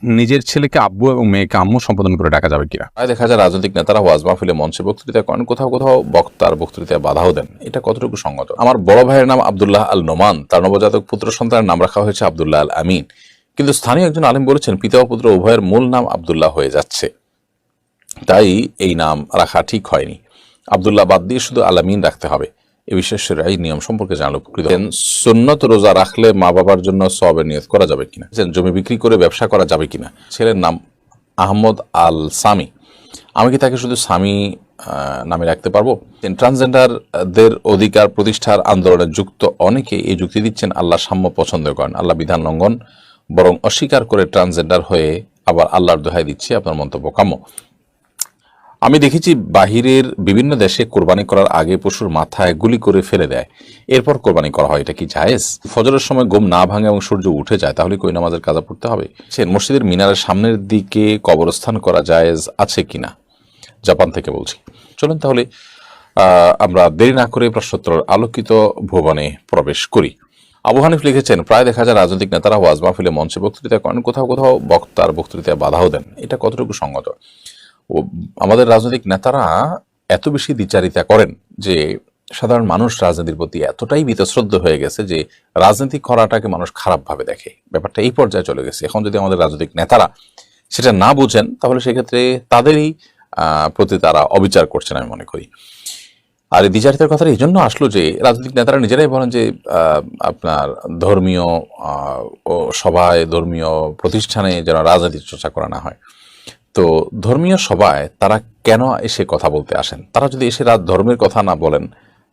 নিজের ছেলেকে আব্বু এবং মেয়েকে আম্মু সম্বোধন করে ডাকা যাবে কিনা? দেখা যায় রাজনৈতিক নেতারা ওয়াজ মাহফিলে মঞ্চে বক্তৃতা করেন, কোথাও কোথাও বক্তার বক্তৃতায় বাধাও দেন। এটা কতটুকু সঙ্গত? আমার বড় ভাইয়ের নাম আব্দুল্লাহ আল নোমান, তার নবজাতক পুত্র সন্তানের নাম রাখা হয়েছে আব্দুল্লাহ আল আমিন, কিন্তু স্থানীয় একজন আলেম বলেছেন পিতা ও পুত্র উভয়ের মূল নাম আব্দুল্লাহ হয়ে যাচ্ছে, তাই এই নাম রাখা ঠিক হয়নি। আব্দুল্লাহ বাদ দিয়ে শুধু আল আমিন রাখতে হবে। এ বিশেষের এই নিয়ম সম্পর্কে জানলে উপকৃত হবেন। সুন্নত রোজা রাখলে মা বাবার জন্য সওয়াবের নিয়ত করা যাবে কিনা? জমি বিক্রি করে ব্যবসা করা যাবে কিনা? ছেলের নাম আহমদ আল সামি, আমি কি তাকে শুধু সামি নামে রাখতে পারবো? ট্রান্সজেন্ডারদের অধিকার প্রতিষ্ঠার আন্দোলনে যুক্ত অনেকে এই যুক্তি দিচ্ছেন আল্লাহ সাম্য পছন্দ করেন, আল্লাহ বিধান লঙ্ঘন বরং অস্বীকার করে ট্রান্সজেন্ডার হয়ে আবার আল্লাহর দোহাই দিচ্ছে। আপনার মন্তব্য কাম্য। আমি দেখেছি বাহিরের বিভিন্ন দেশে কোরবানি করার আগে পশুর মাথায় গুলি করে ফেলে দেয়, এরপর কোরবানি করা হয়। এটা কি জায়েজ? ফজরের সময় ঘুম না ভাঙে এবং সূর্য উঠে যায়, তাহলে কই নামাজের কাজা পড়তে হবে? মসজিদের মিনারের সামনের দিকে কবরস্থান করা জায়েজ আছে কিনা? জাপান থেকে বলছি। চলুন তাহলে আমরা দেরি না করে প্রশ্নোত্তর আলোকিত ভুবনে প্রবেশ করি। আবু হানিফ লিখেছেন, প্রায় দেখা যায় রাজনৈতিক নেতারা ওয়াজ মাহফিলে মঞ্চে বক্তৃতা করেন, কোথাও কোথাও বক্তার বক্তৃতায় বাধাও দেন। এটা কতটুকু সঙ্গত? আমাদের রাজনৈতিক নেতারা এত বেশি দ্বিচারিতা করেন যে সাধারণ মানুষ রাজনীতির প্রতি এতটাই বীতশ্রদ্ধ হয়ে গেছে যে রাজনীতি করাটাকে মানুষ খারাপভাবে দেখে। ব্যাপারটা এই পর্যায়ে চলে গেছে। এখন যদি আমাদের রাজনৈতিক নেতারা সেটা না বুঝেন তাহলে সেক্ষেত্রে তাদেরই প্রতি তারা অবিচার করছেন আমি মনে করি। আর এই দ্বিচারিতার কথাটা এই জন্য আসলো যে রাজনৈতিক নেতারা নিজেরাই বলেন যে আপনার ধর্মীয় ও সভায়, ধর্মীয় প্রতিষ্ঠানে যেন রাজনীতি চর্চা করা না হয়। তো ধর্মীয় সভায় তারা কেন এসে কথা বলতে আসেন? তারা যদি এসে ধর্মের কথা না বলেন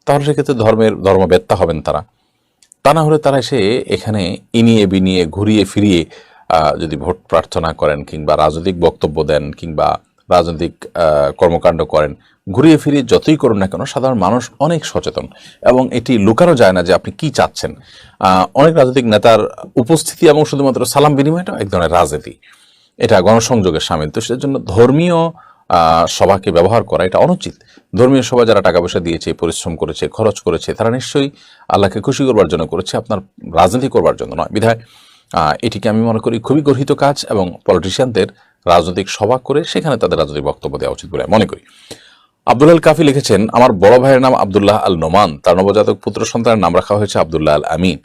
তাহলে সেক্ষেত্রে ধর্মবেত্তা হবেন তারা। তা না হলে তারা এসে এখানে ইনিয়ে বিনিয়ে ঘুরিয়ে ফিরিয়ে যদি ভোট প্রার্থনা করেন কিংবা রাজনৈতিক বক্তব্য দেন কিংবা রাজনৈতিক কর্মকাণ্ড করেন, ঘুরিয়ে ফিরিয়ে যতই করুন না কেন সাধারণ মানুষ অনেক সচেতন এবং এটি লুকানো যায় না যে আপনি কি চাচ্ছেন। অনেক রাজনৈতিক নেতার উপস্থিতি এবং শুধুমাত্র সালাম বিনিময়টাও এক ধরনের রাজনীতি, এটা গণসংযোগের সামিল। তো সেজন্য ধর্মীয় সভাকে ব্যবহার করা এটা অনুচিত। ধর্মীয় সভা যারা টাকা পয়সা দিয়েছে, পরিশ্রম করেছে, খরচ করেছে, তারা নিশ্চয়ই আল্লাহকে খুশি করবার জন্য করেছে, আপনার রাজনীতি করবার জন্য নয়। বিধায় এটিকে আমি মনে করি খুবই গর্হিত কাজ এবং পলিটিশিয়ানদের রাজনৈতিক সভা করে সেখানে তাদের রাজনৈতিক বক্তব্য দেওয়া উচিত বলে মনে করি। আব্দুল আল কাফি লিখেছেন, আমার বড় ভাইয়ের নাম আব্দুল্লাহ আল নোমান, তার নবজাতক পুত্র সন্তানের নাম রাখা হয়েছে আব্দুল্লাহ আল আমিন,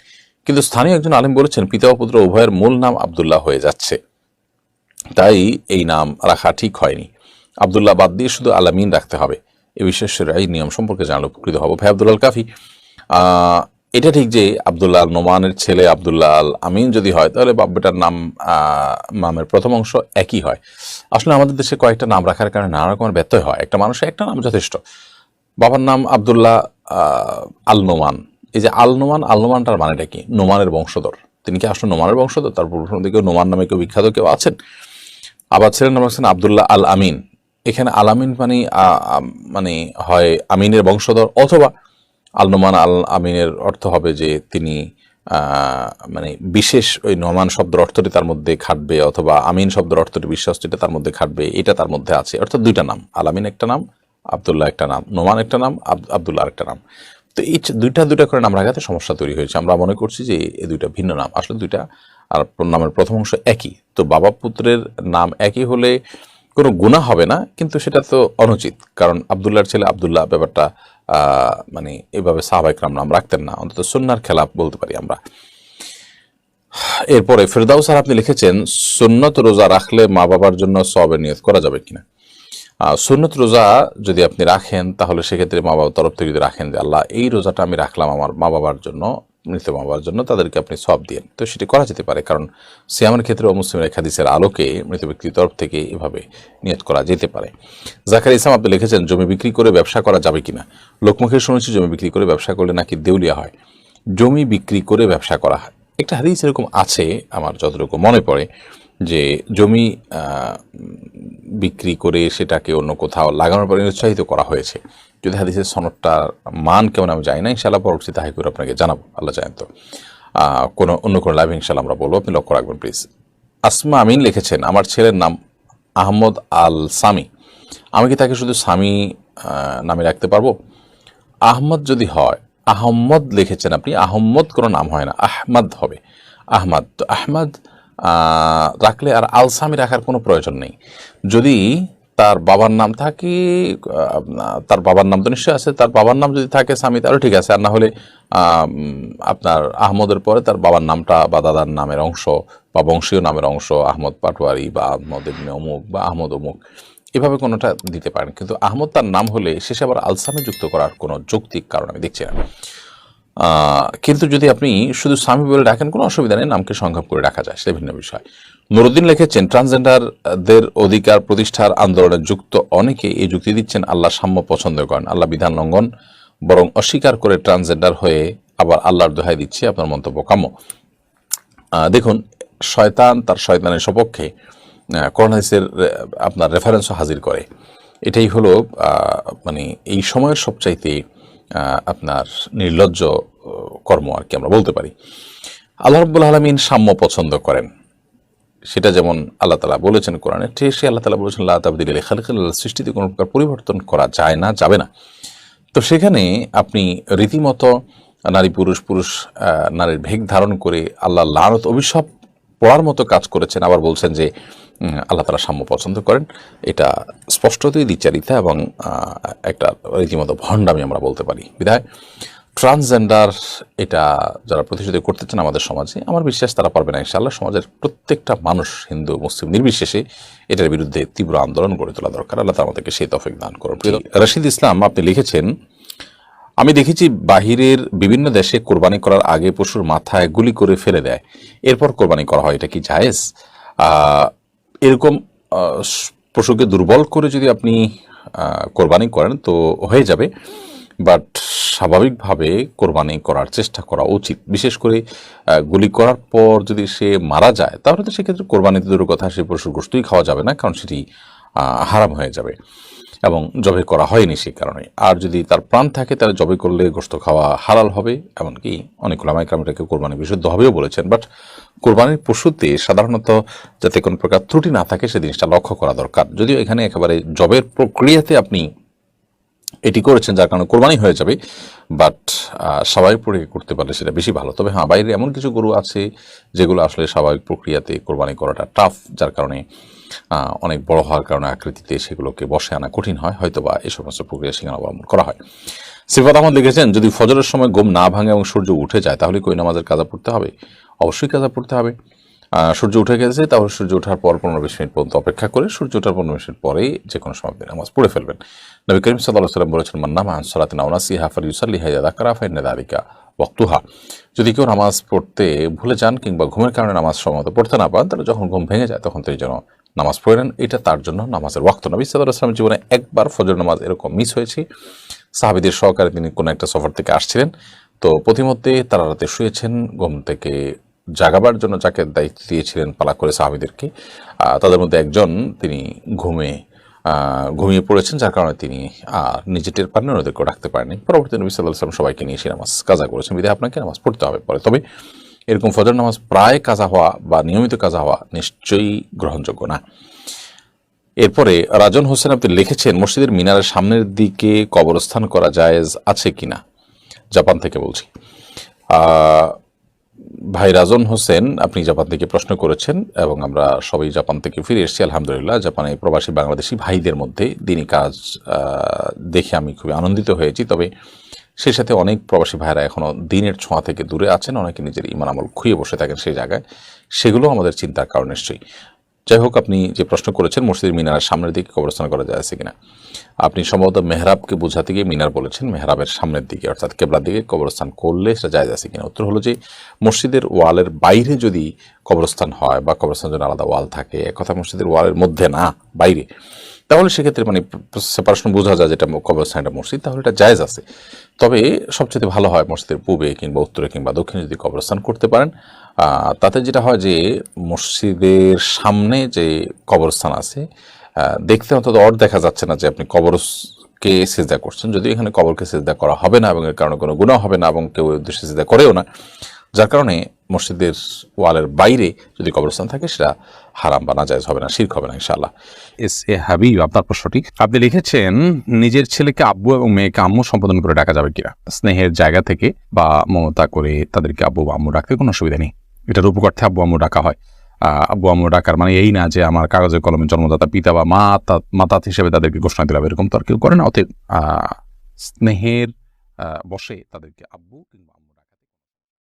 কিন্তু স্থানীয় একজন আলেম বলেছেন পিতা ও পুত্র উভয়ের মূল নাম আব্দুল্লাহ হয়ে যাচ্ছে, তাই এই নাম রাখা ঠিক হয়নি। আব্দুল্লাহ বাদ দিয়ে শুধু আল আমিন রাখতে হবে। এ বিশেষের এই নিয়ম সম্পর্কে জানলে উপকৃত হব। ভাই আব্দুল আল কাফি, এটা ঠিক যে আব্দুল্লাহ আল নোমানের ছেলে আব্দুল্লাহ আল আমিন যদি হয় তাহলে বাব্যটার নামের প্রথম অংশ একই হয়। আসলে আমাদের দেশে কয়েকটা নাম রাখার কারণে নানা রকমের ব্যত্যয় হয়। একটা মানুষের একটা নাম যথেষ্ট। বাবার নাম আব্দুল্লাহ আল নোমান, এই যে আল নোমানটার মানেটা কি? নোমানের বংশধর। তিনি কি আসলে নোমানের বংশধর? তার পূর্ব দিকে নোমান নামে কেউ বিখ্যাত কেউ আছেন? আবার ছেলের নাম রাখছেন আব্দুল্লাহ আল আমিন। এখানে আল আমিন মানে হয় আমিনের বংশধর, অথবা আল নোমান আল আমিনের অর্থ হবে যে তিনি মানে বিশেষ ওই নোমান শব্দের অর্থটি তার মধ্যে খাটবে, অথবা আমিন শব্দের অর্থটি বিশ্বাসটিটা তার মধ্যে খাটবে, এটা তার মধ্যে আছে। অর্থাৎ দুইটা নাম, আল আমিন একটা নাম, আব্দুল্লাহ একটা নাম, নোমান একটা নাম, আব্দুল্লাহ একটা নাম। তো এই দুইটা করে নাম রাখাতে সমস্যা তৈরি হয়েছে। আমরা মনে করছি যে এই দুইটা ভিন্ন নাম, আসলে দুইটা আর নামের প্রথম অংশ একই। তো বাবা পুত্রের নাম একই হলে কোনো গুনাহ হবে না, কিন্তু সেটা তো অনুচিত, কারণ আব্দুল্লাহর ছেলে আব্দুল্লাহ ব্যাপারটা মানে এভাবে সাহাবায়ে কেরাম নাম রাখতেন না, অন্তত সুন্নাহর খেলাফ বলতে পারি আমরা। এরপরে ফেরদাউস স্যার আপনি লিখেছেন, সুন্নত রোজা রাখলে মা বাবার জন্য সওয়াবের নিয়ত করা যাবে কিনা? সুন্নত রোজা যদি আপনি রাখেন তাহলে সেক্ষেত্রে মা বাবার তরফ থেকে যদি রাখেন যে আল্লাহ এই রোজাটা আমি রাখলাম আমার মা বাবার জন্য, মৃত মা বাবার জন্য, তাদেরকে আপনি সওয়াব দিয়েন, তো সেটি করা যেতে পারে। কারণ সিয়ামের ক্ষেত্রে মুসলিমের এক হাদিসের আলোকে মৃত ব্যক্তির তরফ থেকে এভাবে নিয়ত করা যেতে পারে। জাকার ইসলাম আপনি লিখেছেন, জমি বিক্রি করে ব্যবসা করা যাবে কিনা? লোকমুখে শুনেছি জমি বিক্রি করে ব্যবসা করলে নাকি দেউলিয়া হয়। জমি বিক্রি করে ব্যবসা করা হয়, একটা হাদিস এরকম আছে আমার যতটুকু মনে পড়ে, যে জমি বিক্রি করে সেটাকে অন্য কোথাও লাগানোর পরে উৎসাহিত করা হয়েছে। যদি হাদিসের সনদটার মান কেমন আমি জানি না, ইনশাআল্লাহ পরবর্তীতে তাই করে আপনাকে জানাবো, আল্লাহ জানেন। তো অন্য কোনো লাইভ ইনশাআল্লাহ আমরা বলবো, আপনি লক্ষ্য রাখবেন প্লিজ। আসমা আমিন লিখেছেন, আমার ছেলের নাম আহমদ আল সামি, আমি কি তাকে শুধু সামি নামে রাখতে পারবো? আহমদ যদি হয়, আহম্মদ লিখেছেন আপনি, আহম্মদ কোনো নাম হয় না, আহমদ হবে। আহমদ, তো আহমদ রাখলে আর আল সামি রাখার কোনো প্রয়োজন নেই। যদি তার বাবার নাম থাকে, তার বাবার নাম তো নিশ্চয়ই আছে, তার বাবার নাম যদি থাকে সামি তাহলে ঠিক আছে, আর না হলে আপনার আহমদের পরে তার বাবার নামটা বা দাদার নামের অংশ বা বংশীয় নামের অংশ, আহমদ পাটোয়ারি বা আহমদ ইবনে অমুক বা আহমদ অমুক, এভাবে কোনোটা দিতে পারেন। কিন্তু আহমদ তার নাম হলে শেষে আবার আলসামি যুক্ত করার কোনো যৌক্তিক কারণ আমি দেখছি না। কিন্তু যদি আপনি শুধু স্বামী বলে ডাকেন কোনো অসুবিধা নেই, নামকে সংক্ষেপ করে রাখা যায়, সেটা ভিন্ন বিষয়। নুরুদ্দিন লিখেছেন, ট্রান্সজেন্ডারদের অধিকার প্রতিষ্ঠার আন্দোলনে যুক্ত অনেকে এই যুক্তি দিচ্ছেন আল্লাহ সাম্য পছন্দ করেন, আল্লাহ বিধান লঙ্ঘন বরং অস্বীকার করে ট্রান্সজেন্ডার হয়ে আবার আল্লাহর দোহাই দিচ্ছে। আপনার মন্তব্য কাম্য। দেখুন, শয়তান তার শয়তানের সপক্ষে কোরআন হাদিসের আপনার রেফারেন্সও হাজির করে। এটাই হলো মানে এই সময়ের সবচাইতে আপনার নির্লজ্জ কর্ম আর কি আমরা বলতে পারি। আল্লাহ রাব্বুল আলামিন সাম্য পছন্দ করেন, সেটা যেমন আল্লাহ তাআলা বলেছেন কোরআনে, সে আল্লাহ তাআলা বলেছেন লা তাবদীলা লিখালকিল্লাহ, সৃষ্টিতে কোনো প্রকার পরিবর্তন করা যায় না, যাবে না। তো সেখানে আপনি রীতিমতো নারী পুরুষ নারীর ভেগ ধারণ করে আল্লাহ লানত অভিশাপ পড়ার মতো কাজ করেছেন, আবার বলছেন যে আল্লাহ তাআলা সাম্য পছন্দ করেন। এটা স্পষ্টতই দ্বিচারিতা এবং একটা রীতিমতো ভণ্ডামি আমরা বলতে পারি। বিধায় ট্রান্সজেন্ডার এটা যারা প্রতিষ্ঠিত করতে চান আমাদের সমাজে, আমার বিশ্বাস তারা পারবে না ইনশাআল্লাহ। সমাজের প্রত্যেকটা মানুষ, হিন্দু মুসলিম নির্বিশেষে, এটার বিরুদ্ধে তীব্র আন্দোলন গড়ে তোলা দরকার। আল্লাহ তাআলা আমাদেরকে সেই তৌফিক দান করুন। রশিদ ইসলাম আপনি লিখেছেন, আমি দেখেছি বাহিরের বিভিন্ন দেশে কোরবানি করার আগে পশুর মাথায় গুলি করে ফেলে দেয়, এরপর কোরবানি করা হয়, এটা কি জায়েজ? এরকম পশুকে দুর্বল করে যদি আপনি কোরবানি করেন তো হয়ে যাবে, বাট স্বাভাবিকভাবে কোরবানি করার চেষ্টা করা উচিত। বিশেষ করে গুলি করার পর যদি সে মারা যায় তাহলে তো সেক্ষেত্রে কোরবানিতে দূরের কথা, সে পশুর গোশতই খাওয়া যাবে না, কারণ সেটি হারাম হয়ে যাবে এবং জবাই করা হয়নি সেই কারণে। আর যদি তার প্রাণ থাকে তাহলে জবাই করলে গোশত খাওয়া হালাল হবে, এমনকি অনেক উলামায়ে কেরাম এটাকে কোরবানি বিশুদ্ধ হবেও বলেছেন। বাট কোরবানির পশুতে সাধারণত যাতে কোনো প্রকার ত্রুটি না থাকে সে জিনিসটা লক্ষ্য করা দরকার। যদিও এখানে একেবারে জবের প্রক্রিয়াতে আপনি এটি করেছেন যার কারণে কোরবানি হয়ে যাবে, বাট স্বাভাবিক প্রক্রিয়া করতে পারলে সেটা বেশি ভালো। তবে হ্যাঁ, বাইরে এমন কিছু গরু আছে যেগুলো আসলে স্বাভাবিক প্রক্রিয়াতে কোরবানি করাটা টাফ, যার কারণে অনেক বড় হওয়ার কারণে আকৃতিতে সেগুলোকে বসে আনা কঠিন হয়, হয়তোবা এই সমস্ত প্রক্রিয়া সেখানে অবলম্বন করা হয়। সিফাত আহমদ লিখেছেন, যদি ফজরের সময় ঘুম না ভাঙে এবং সূর্য উঠে যায় তাহলে কই নামাজের কাজা পড়তে হবে? অবশ্যই কাজা পড়তে হবে। সূর্য উঠে গেছে তাহলে সূর্য ওঠার পর 15-20 মিনিট পর্যন্ত অপেক্ষা করে সূর্য ওঠার 15 মিনিট পরেই যে কোনো সময় আপনি নামাজ পড়ে ফেলবেন। নবী করিম সাল্লাল্লাহু আলাইহি ওয়াসাল্লাম বলেছেন, মান নামা আন সালাতিন আও নাসিহা ফালিয়ুসাল্লিহা ইযা যাকারা ফাইন্না যালিকা ওয়াক্তুহা। যদি কেউ নামাজ পড়তে ভুলে যান কিংবা ঘুমের কারণে নামাজ সময়মতো পড়তে না পারেন, তাহলে যখন ঘুম ভেঙে যায় তখন তিনি যেন নামাজ পড়ে নেন, এটা তার জন্য নামাজের ওয়াক্ত। নবী সাল্লাল্লাহু আলাইহি ওয়াসাল্লামের জীবনে একবার ফজর নামাজ এরকম মিস হয়েছে। সাহাবীদের সহকারে তিনি কোনো একটা সফর থেকে আসছিলেন, তো পথিমধ্যে তারা রাতে শুয়েছেন, ঘুম থেকে জাগাবার জন্য যাকে দায়িত্ব দিয়েছিলেন পালা করে সাহাবীদেরকে, তাদের মধ্যে একজন তিনি ঘুমিয়ে পড়েছেন, যার কারণে তিনি নিজে টের পাননি, ওদেরকেও ডাকতে পারেনি। পরবর্তী নবী সাল্লাল্লাহু আলাইহি ওয়াসাল্লাম সবাইকে নিয়ে এসে নামাজ কাজা করেছেন। বিধায় আপনাকে নামাজ পড়তে হবে পরে। তবে এরকম ফজর নামাজ প্রায় কাজা হওয়া বা নিয়মিত কাজা হওয়া নিশ্চয়ই গ্রহণযোগ্য না। এরপরে রাজন হোসেন আপনি লিখেছেন, মসজিদের মিনারের সামনের দিকে কবরস্থান করা জায়েজ আছে কিনা? জাপান থেকে বলছি। ভাই রাজন হোসেন, আপনি জাপান থেকে প্রশ্ন করেছেন এবং আমরা সবাই জাপান থেকে ফিরে এসেছি আলহামদুলিল্লাহ। জাপানে প্রবাসী বাংলাদেশি ভাইদের মধ্যে দিনী কাজ দেখে আমি খুবই আনন্দিত হয়েছি। তবে সেই সাথে অনেক প্রবাসী ভাইরা এখনও দিনের ছোঁয়া থেকে দূরে আছেন, অনেকে নিজের ঈমান আমল খুইয়ে বসে থাকেন সেই জায়গায়, সেগুলো আমাদের চিন্তার কারণ নিশ্চয়ই। যাই হোক, আপনি যে প্রশ্ন করেছেন মসজিদের মিনারের সামনের দিকে কবরস্থান করা যায় আছে কিনা, আপনি সম্ভবত মেহরাবকে বোঝাতে গিয়ে মিনার বলেছেন, মেহরাবের সামনের দিকে অর্থাৎ কেবলার দিকে কবরস্থান করলে সেটা জায়েজ আছে কিনা। উত্তর হলো যে মসজিদের ওয়ালের বাইরে যদি কবরস্থান হয় বা কবরস্থানের জন্য আলাদা ওয়াল থাকে, একথা মসজিদের ওয়ালের মধ্যে না বাইরে, তাহলে সেক্ষেত্রে মানে সেপারেশন বোঝা যায় যেটা কবরস্থান এটা মসজিদ, তাহলে এটা জায়েজ আছে। তবে সবচেয়ে ভালো হয় মসজিদের পূবে কিংবা উত্তরে কিংবা দক্ষিণে যদি কবরস্থান করতে পারেন। তাতে যেটা হয় যে মসজিদের সামনে যে কবরস্থান আছে দেখতে অন্তত দেখা যাচ্ছে না যে আপনি কবরকে সিজদা করছেন। যদিও এখানে কবরকে সিজদা করা হবে না এবং এর কারণে কোনো গুনাহ হবে না এবং কেউ উদ্দেশ্যে সিজদা করেও না, যার কারণে মসজিদের ওয়ালের বাইরে যদি কবরস্থান থাকে সেটা হারাম বা নাজায়েজ হবে না, শিরক হবে না ইনশাআল্লাহ। এস এ হাবিব, আপনার প্রশ্নটি আপনি লিখেছেন, নিজের ছেলেকে আব্বু এবং মেয়েকে আম্মু সম্বোধন করে ডাকা যাবে কিনা? স্নেহের জায়গা থেকে বা মমতা করে তাদেরকে আব্বু বা আম্মু ডাকতে কোনো অসুবিধা নেই, এটার উপকার্থে আব্বু আম্মু ডাকা হয়। আব্বু আম্মু ডাকার মানে এই না যে আমার কাগজে কলমে জন্মদাতা পিতা বা মাতা হিসেবে তাদেরকে ঘোষণা দিলাম, এরকম তো আর কেউ করে না। অতএব স্নেহের বসে তাদেরকে আব্বু কিংবা আম্মু